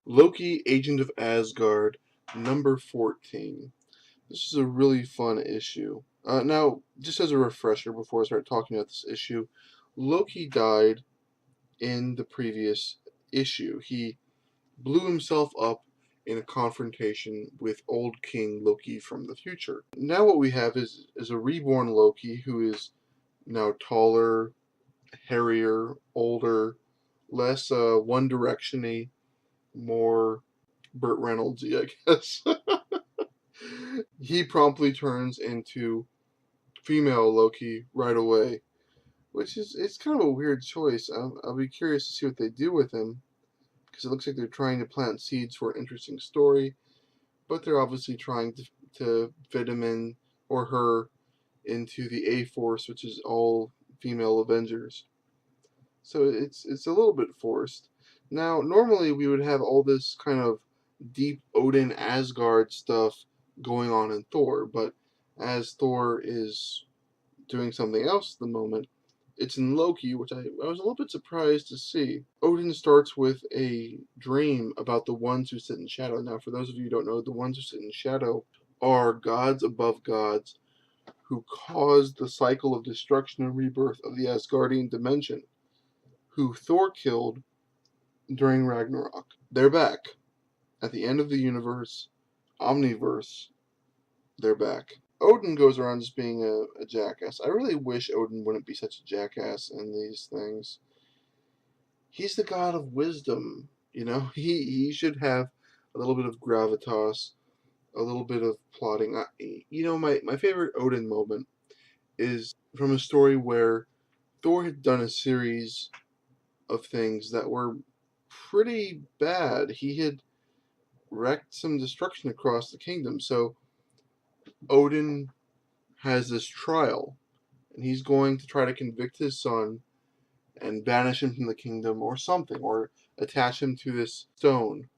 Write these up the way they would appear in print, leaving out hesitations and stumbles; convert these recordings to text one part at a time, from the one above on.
Loki, Agent of Asgard, number 14. This is a really fun issue. Now, just as a refresher before I start talking about this issue, Loki died in the previous issue. He blew himself up in a confrontation with old King Loki from the future. Now what we have is a reborn Loki who is now taller, hairier, older, less One Direction-y, more Burt Reynolds-y, I guess. He promptly turns into female Loki right away, which is it's kind of a weird choice. I'll be curious to see what they do with him, because it looks like they're trying to plant seeds for an interesting story, but they're obviously trying to fit him in, or her, into the A-Force, which is all female Avengers. So it's a little bit forced. Now, normally we would have all this kind of deep Odin Asgard stuff going on in Thor, but as Thor is doing something else at the moment, it's in Loki, which I was a little bit surprised to see. Odin starts with a dream about the ones who sit in shadow. Now, for those of you who don't know, the ones who sit in shadow are gods above gods who caused the cycle of destruction and rebirth of the Asgardian dimension, who Thor killed during Ragnarok. They're back. At the end of the universe, Omniverse, they're back. Odin goes around just being a jackass. I really wish Odin wouldn't be such a jackass in these things. He's the god of wisdom, you know? He should have a little bit of gravitas, a little bit of plotting. My favorite Odin moment is from a story where Thor had done a series of things that were pretty bad. He had wreaked some destruction across the kingdom. So Odin has this trial, and he's going to try to convict his son and banish him from the kingdom or something, or attach him to this stone.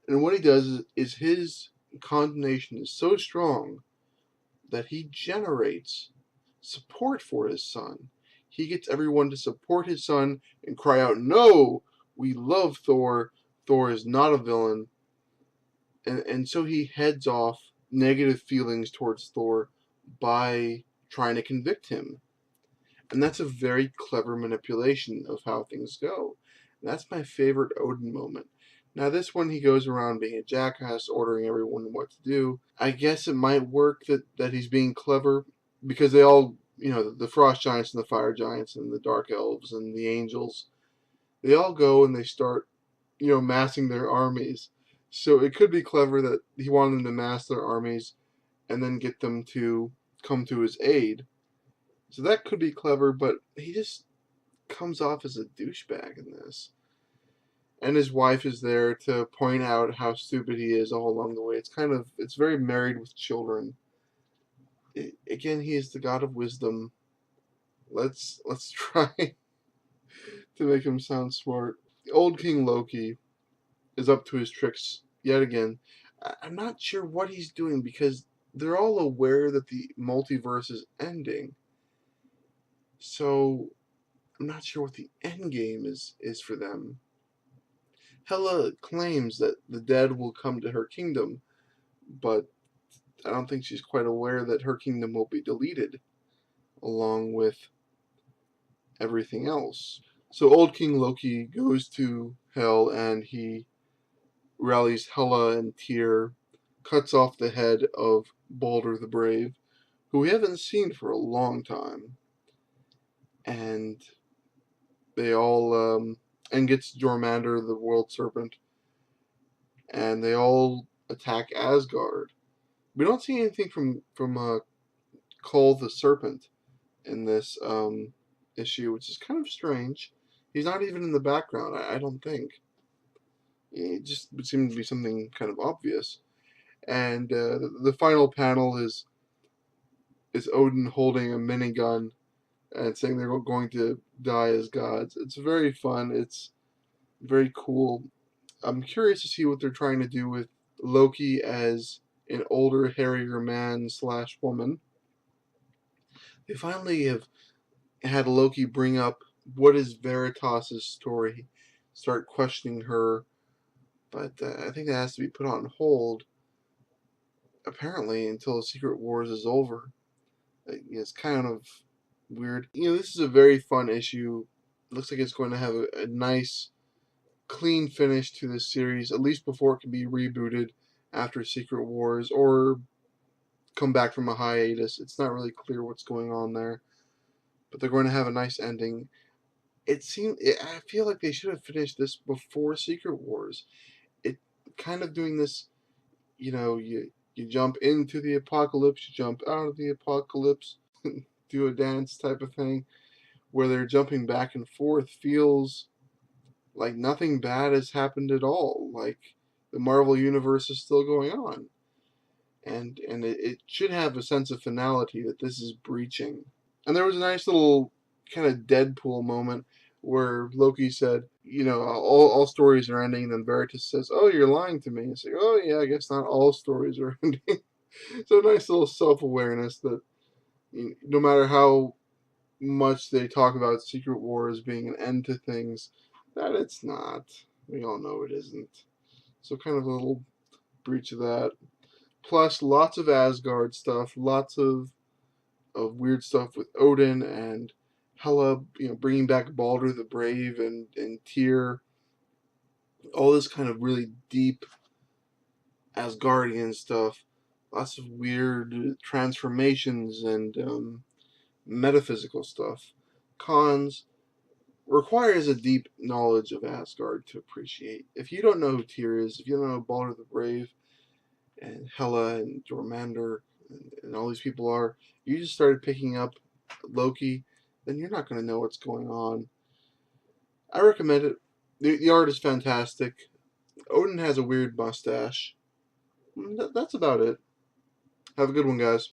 And what he does is his condemnation is so strong that he generates support for his son. He gets everyone to support his son and cry out, "No! We love Thor. Thor is not a villain." And so he heads off negative feelings towards Thor by trying to convict him. And that's a very clever manipulation of how things go. And that's my favorite Odin moment. Now, this one, he goes around being a jackass, ordering everyone what to do. I guess it might work that he's being clever, because they all, the Frost Giants and the Fire Giants and the Dark Elves and the Angels, they all go and they start, massing their armies. So it could be clever that he wanted them to mass their armies and then get them to come to his aid. So that could be clever, but he just comes off as a douchebag in this. And his wife is there to point out how stupid he is all along the way. It's very Married with Children. Again, he is the god of wisdom. Let's try to make him sound smart. Old King Loki is up to his tricks yet again. I'm not sure what he's doing, because they're all aware that the multiverse is ending. So I'm not sure what the end game is for them. Hela claims that the dead will come to her kingdom, but I don't think she's quite aware that her kingdom will be deleted along with everything else. So old King Loki goes to Hel and he rallies Hela and Tyr, cuts off the head of Balder the Brave, who we haven't seen for a long time, and they all and gets Jormander the World Serpent, and they all attack Asgard. We don't see anything from Cole the Serpent in this issue, which is kind of strange. He's not even in the background, I don't think. It just would seem to be something kind of obvious. And the final panel is Odin holding a minigun and saying they're going to die as gods. It's very fun. It's very cool. I'm curious to see what they're trying to do with Loki as an older, hairier man / woman. They finally have had Loki bring up what is Veritas' story, start questioning her but I think that has to be put on hold, apparently, until the Secret Wars is over. It's kind of weird. This is a very fun issue. Looks like it's going to have a nice, clean finish to this series, at least before it can be rebooted after Secret Wars or come back from a hiatus. It's not really clear what's going on there, but they're going to have a nice ending. I feel like they should have finished this before Secret Wars. It kind of doing this, you jump into the apocalypse, you jump out of the apocalypse, do a dance type of thing, where they're jumping back and forth feels like nothing bad has happened at all. Like the Marvel universe is still going on, and it should have a sense of finality that this is breaching. And there was a nice little kind of Deadpool moment where Loki said, all stories are ending, and then Veritas says, "Oh, you're lying to me." It's like, "Oh yeah, I guess not all stories are ending." So a nice little self-awareness that no matter how much they talk about Secret Wars being an end to things, that it's not. We all know it isn't. So kind of a little breach of that. Plus, lots of Asgard stuff, lots of weird stuff with Odin and Hela, bringing back Balder the Brave and Tyr. All this kind of really deep Asgardian stuff. Lots of weird transformations and metaphysical stuff. Cons requires a deep knowledge of Asgard to appreciate. If you don't know who Tyr is, if you don't know Balder the Brave and Hela and Jormander and all these people are, you just started picking up Loki, then you're not going to know what's going on. I recommend it. The art is fantastic. Odin has a weird mustache. That's about it. Have a good one, guys.